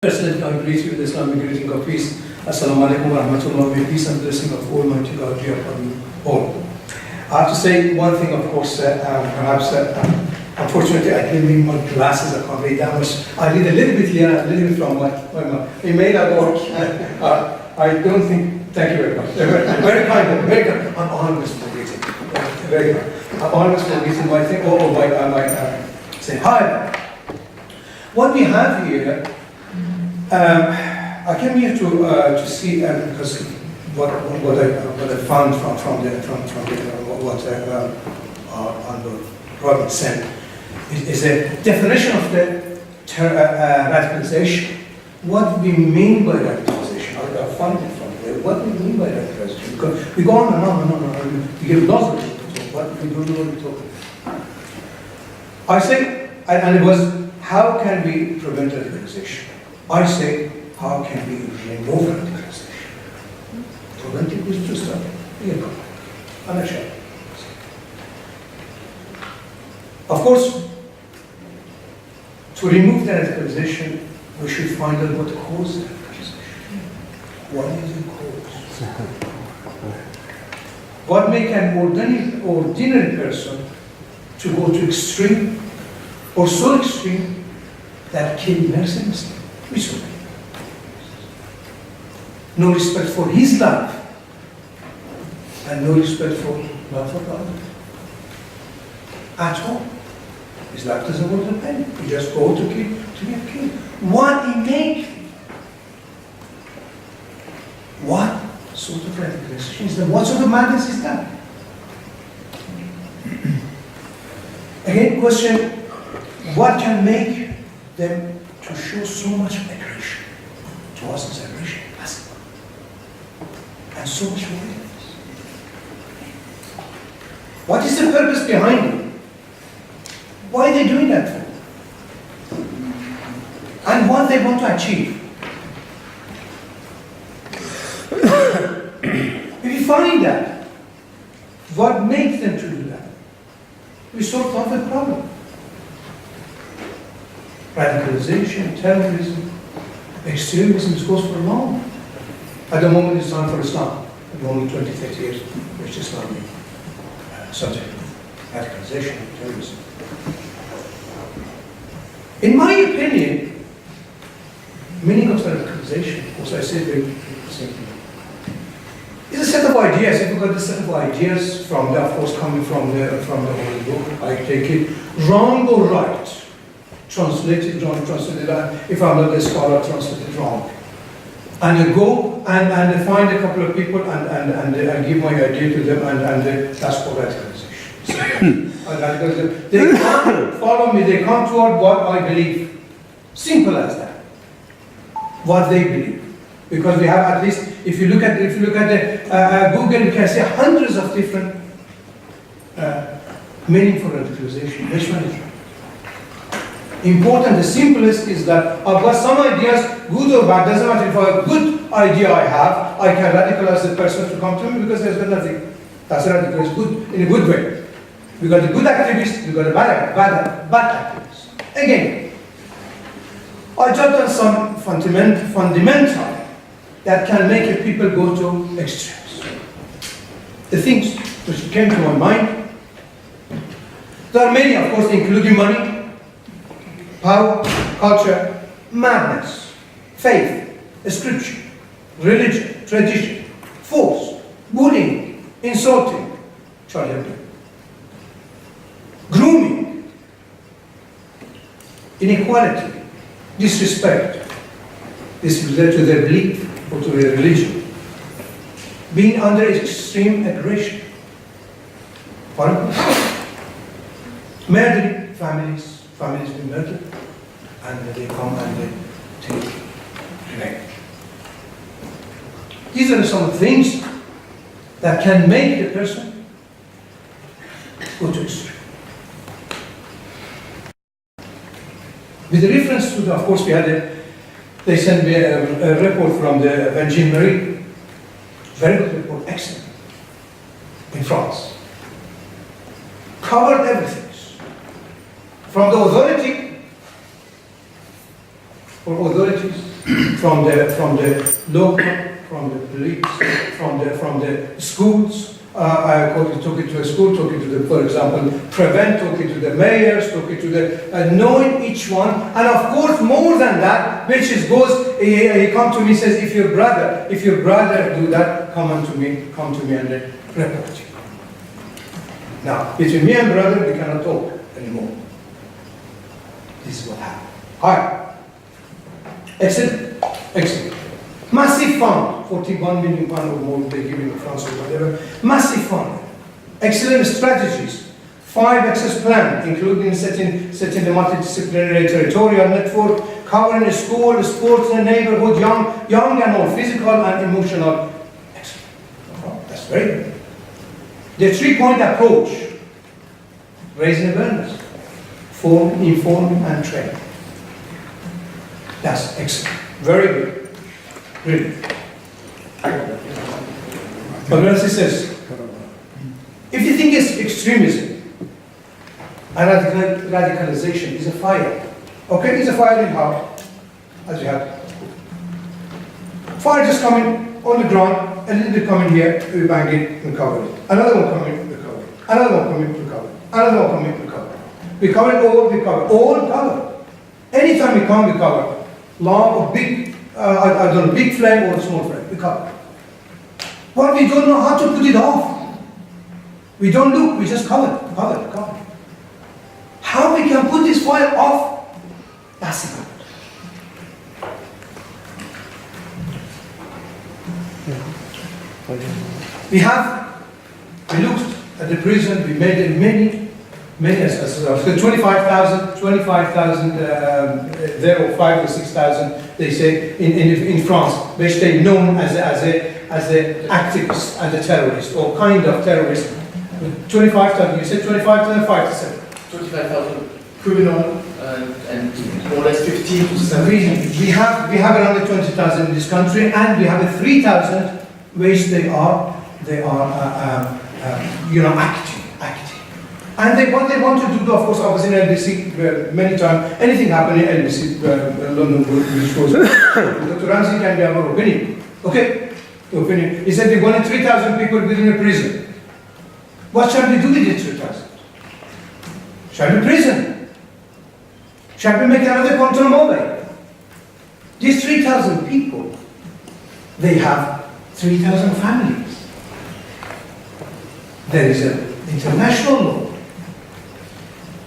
Firstly, I greet you with the Islamic greeting of peace. Assalamu alaikum wa rahmatullah. May peace and blessing of Almighty God be upon you all. I have to say one thing, of course, unfortunately, I didn't need my glasses. I can't read that much. I read a little bit here, a little bit from my email at work. I don't think, thank you very much. Very kind, very kind. I'm honored for greeting. Very kind. I'm honored for greeting. I think, I might say hi. What we have here, I came here to see because what I found from what Robert said is a definition of the radicalization. What we mean by radicalization, I found it from there. What we mean by radicalization, because we go on and on and on and on. We give lots of people, but we don't know what we're talking about. I say, and it was, how can we prevent radicalization? I say, how can we remove radicalization? Prevent it is just I'm not sure. Of course, to remove the radicalization, we should find out what causes radicalization. What is the cause? What makes an ordinary person to go to extreme, or so extreme, that kill mercilessly? No respect for his life, and no respect for love for God at all. His life doesn't worth a penny. He just go to get killed. What innate? What sort of radicalization is that? What sort of madness is that? Again, question: what can make them to show so much aggression? To us, it's aggression, passive, and so much violence. What is the purpose behind it? Why are they doing that for? And what they want to achieve? If you find that, what makes them to do that? We sort out the problem. Radicalization, terrorism, extremism goes for long. At the moment, it's time for Islam. At the moment, 20, 30 years, which is not the subject of radicalization, terrorism. In my opinion, meaning of radicalization, of course, I say the same thing, is a set of ideas. If you've got the set of ideas from the, of course, coming from the Holy Book, I take it wrong or right. Translated wrong, translated right. If I'm not a scholar, translated wrong. And I go and find a couple of people and give my idea to them and that's called radicalization. They can't follow me, they can't toward what I believe. Simple as that. What they believe. Because we have at least, if you look at the Google, you can see hundreds of different meaning for radicalization. Which one is right? Important, the simplest is that I've got some ideas, good or bad, doesn't matter if a good idea I have, I can radicalize the person to come to me because there's got nothing. That's radical, it's good, in a good way. We got the good activists, we got the bad activists. Again, I jot on some fundamental that can make people go to extremes. The things which came to my mind, there are many, of course, including money, power, culture, madness, faith, scripture, religion, tradition, force, bullying, insulting, grooming, inequality, disrespect. This is related to their belief or to their religion. Being under extreme aggression. Murdering families being murdered, and they come and they take revenge. These are some things that can make the person go to extreme. With reference to, of course, they sent me a report from the Virgin Marie, very good report, excellent, in France. Covered everything. From the authority or authorities from the local, from the police, from the schools. I took it to a school, took it to the, for example, Prevent, took it to the mayors, took it to the, knowing each one, and of course more than that, which is goes, he come to me, says, if your brother do that, come to me and then report you. Now, between me and brother, we cannot talk anymore. This is what happened. Hi. Excellent. Excellent. Massive fund, 41 million pounds or more they give in France or whatever. Massive fund. Excellent strategies. 5 access plan, including setting the multidisciplinary territorial network, covering the school, sports, and neighborhood, young and old, physical and emotional. Excellent. That's very good. The 3-point approach, raising awareness, inform and train. That's excellent. Very good. Really. Baroness says, if you think it's extremism and radicalization is a fire, okay, it's a fire in house, as you have. Fire just coming on the ground, a little bit coming here, we bang it and cover it. Another one coming, we cover it. Another one coming, we cover it. Another one coming, we cover it. We cover it all, we cover it. All covered. Anytime we come, we cover. Long or big, I don't know, big flame or small flame, we cover. But we don't know how to put it off. We don't look, we just cover it. How we can put this fire off? That's the problem. We looked at the prison, we made many, as 25,000 there, or 5,000 or 6,000, they say, in France, which they known as a activist, as a terrorist, or kind of terrorist. 25,000, you said 25,000, 5 to 7. 25,000 criminal and more or less 15 to 17. We have around 20,000 in this country, and we have 3,000 which they are acting. And what they want to do, of course, I was in LBC many times. Anything happened in LBC, London, which was Dr. Ramzy can be our opinion. Okay, opinion. He said they wanted 3,000 people within a prison. What shall we do with these 3,000? Shall we prison? Shall we make another control mobile? These 3,000 people, they have 3,000 families. There is an international law.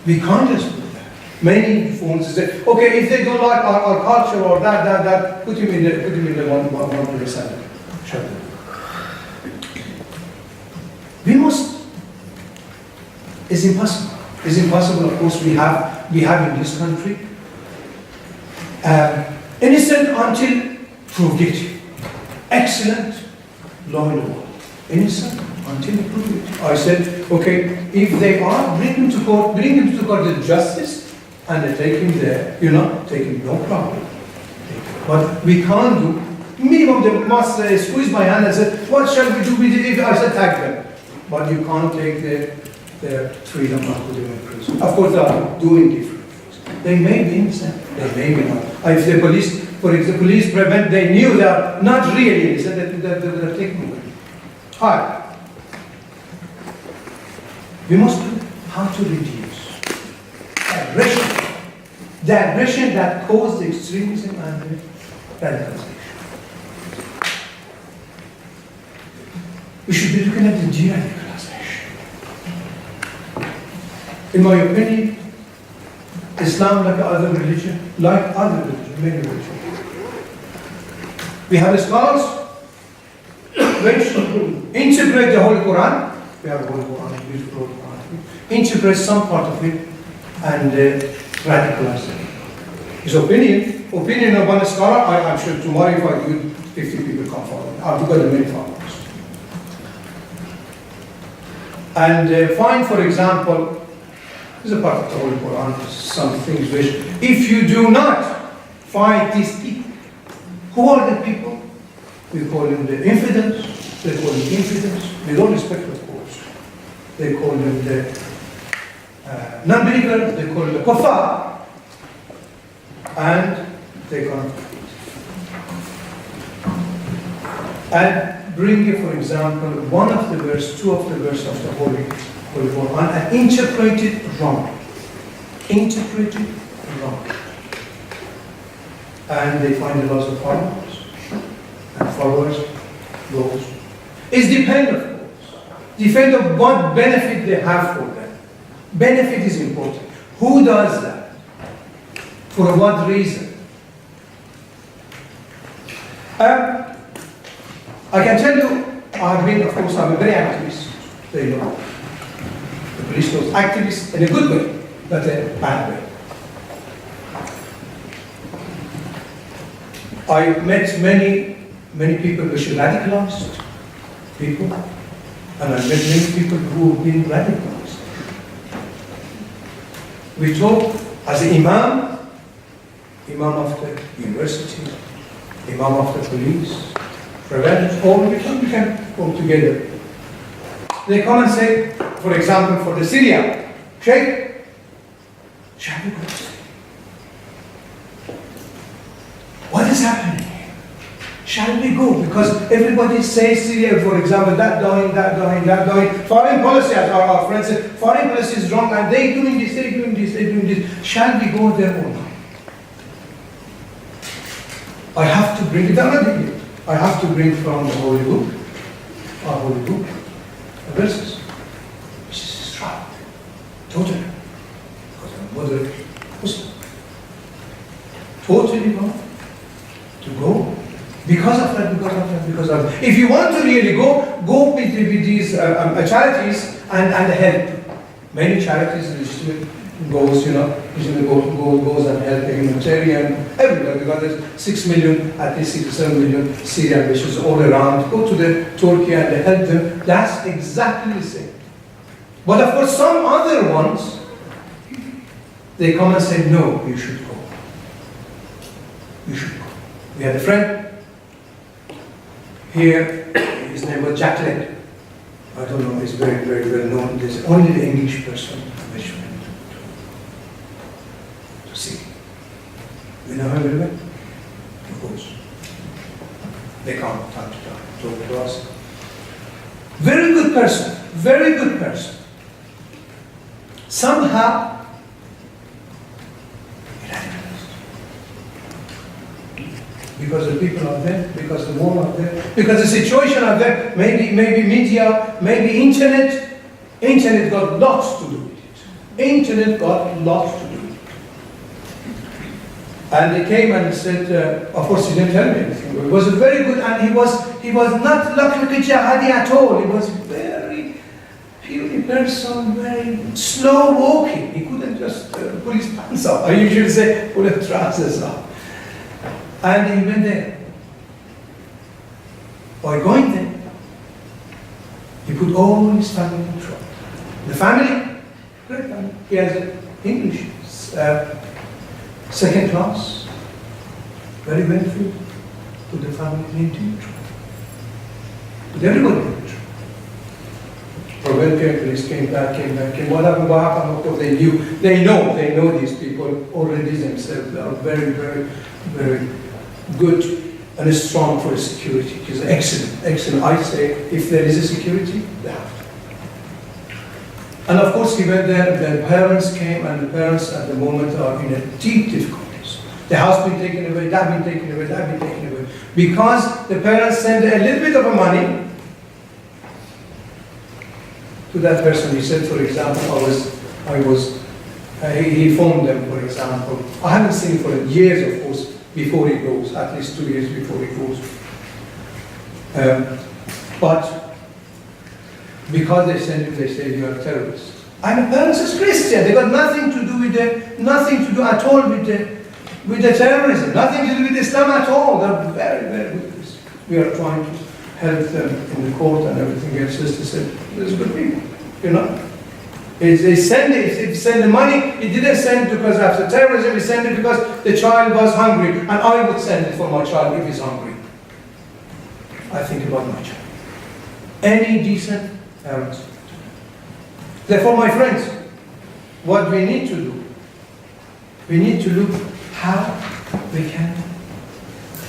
We can't just do that. Many phones say, okay, if they don't like our culture or that, put him in the one place and shut them. We must. It's impossible. It's impossible. Of course, we have in this country innocent until proved guilty. Excellent law and order. Innocent until proved guilty. I said, okay, if they are, bring them to court with justice, and they take him there. Take him, no problem. But we can't do. Minimum, they must squeeze my hand and say, what shall we do with it? If I said, tag them. But you can't take their freedom and put them in prison. Of course, they are doing different things. They may be innocent, they may be not. If the police, for example, police Prevent, they knew they are not really innocent, they're taking away. Hi. We must know how to reduce the aggression that caused the extremism and the radicalization. We should be looking at the de-radicalization. In my opinion, Islam, like other religion, many religions. We have scholars which integrate the Holy Quran. We have a Holy Quran, beautiful Holy Quran. Integrate some part of it and radicalize it. His opinion of one scholar, I'm sure tomorrow if I do it, 50 people come follow me. I've got a many followers. And find, for example, this is a part of the Holy Quran, some things which, if you do not fight these people, who are the people? We call them the infidels, they call them infidels, we don't respect of course. They call them the non-believers, they call them the kuffar, and they can't fight. and bring you, for example, one of the verse, two of the verse of the Holy Quran and interpret it wrong. Interpret it wrong. And they find a lot of followers. And followers goes. It depends, of course. Depends on what benefit they have for them. Benefit is important. Who does that? For what reason? I can tell you, I've been, of course, I'm a very activist. They know. The police knows activist in a good way, not a bad way. I met many people which are radicalized people, and I met many people who have been radicalized. We talk as an imam of the university, imam of the police, prevent all we can come together. They come and say, for example, for the Syria, Sheikh, shall we go? What is happening here? Shall we go? Because everybody says Syria, for example, that dying. Foreign policy, as our friends said, foreign policy is wrong, and they doing this. Shall we go there or not? I have to bring it down. I have to bring from the Holy Book, our Holy Book, the verses, which is right, totally, because I'm moderate Muslim. Totally wrong to go. Because of that. If you want to really go with these charities and help. Many charities legitimate goes, goes and help the humanitarian everywhere, because there's 6 million, at least 6 to 7 million Syrian wishes all around. Go to the Turkey and help them. That's exactly the same. But of course, some other ones, they come and say, no, you should go. You should go. We had a friend here, his name was Jack Led. I don't know, he's very, very well known. There's only the English person which went to see. You know how we went? Of course. They come time to time, talk to us. Very good person, very good person. Somehow, because the people are there, because the war are there, because the situation are there, maybe media, maybe internet. Internet got lots to do with it. Internet got lots to do with it. And they came and said, of course he didn't tell me anything. He was very good, and he was not like a jihadi at all. He was very purely person, very slow walking. He couldn't just pull his pants up. I usually say, pull his trousers up. And he went there. By going there, he put all his family in trouble. The family, great family, he has English, second class, very wealthy, put the family in trouble. Put everybody in trouble. Provincial police came back. What happened? Of course, they know these people already themselves. They are very, very, very good and strong for security. It's excellent. I say, if there is a security, they have to. And of course, he went there, the parents came, and the parents at the moment are in a deep difficulties. The house been taken away, that been taken away. Because the parents sent a little bit of money to that person. He said, for example, he phoned them, for example. I haven't seen him for years, of course, before he goes, at least 2 years before he goes. But because they send him, they say you are a terrorist. And the parents is Christian. They got nothing to do at all with the terrorism. Nothing to do with Islam at all. They're very, very good. We are trying to help them in the court and everything else. Just to say, there's good people, They send the money. He didn't send it because after terrorism. He sent it because the child was hungry, and I would send it for my child if he's hungry. I think about my child. Any decent parents. Therefore, my friends, what we need to do, we need to look how we can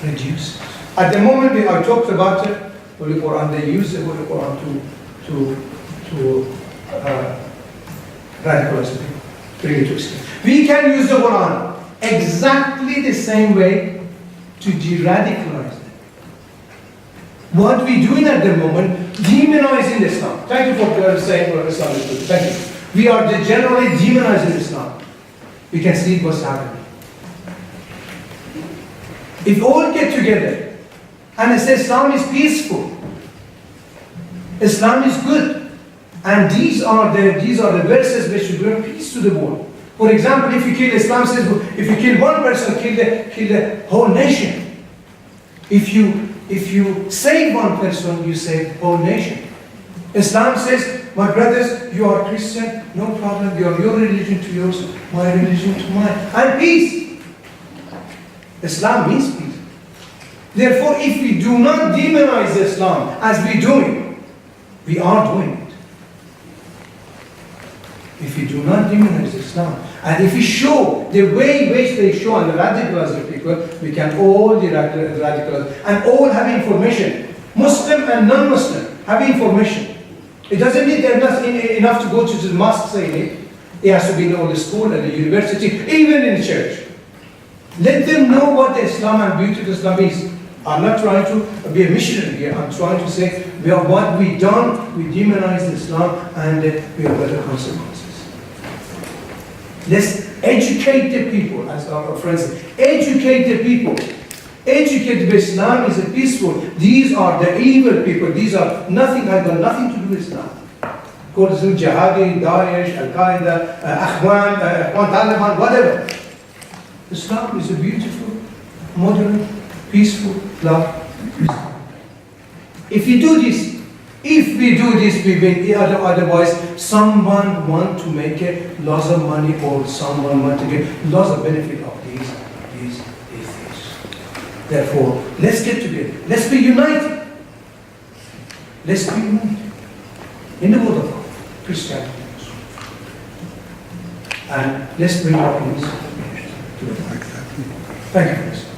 reduce it. At the moment, I talked about Holy Quran, they use the Holy Quran to radicalize people, bring it to extreme. We can use the Quran exactly the same way to de-radicalize them. What we doing at the moment, demonizing Islam. Thank you for saying what Islam is good. Thank you. We are generally demonizing Islam. We can see what's happening. If all get together and say Islam is peaceful, Islam is good, and these are the verses which should bring peace to the world. For example, if you kill, Islam says, if you kill one person, kill the whole nation. If you save one person, you save the whole nation. Islam says, my brothers, you are Christian, no problem, your religion to yours, my religion to mine, and peace. Islam means peace. Therefore, if we do not demonize Islam as we doing, we are doing it. If we do not demonize Islam, and if we show the way in which they show and radicalize the people, we can all radicalize and all have information. Muslim and non-Muslim have information. It doesn't need enough to go to the mosque saying it. It has to be in all the school and the university, even in the church. Let them know what the Islam and beauty of Islam is. I'm not trying to be a missionary here. I'm trying to say what we done, we demonized Islam and we have better consequences. Let's educate the people, as our friends say. Educate the people. Educate Islam is a peaceful. These are the evil people. These are nothing, I've got nothing to do with Islam. Call them Jihadi, Daesh, Al-Qaeda, Akhwan, Taliban, whatever. Islam is a beautiful, modern, peaceful, love. If we do this, we win. Otherwise, someone want to make a lots of money or someone want to get lots of benefit of these things. Therefore, let's get together. Let's be united. Let's be united in the word of God, Christianity. And let's bring our peace to the Thank you.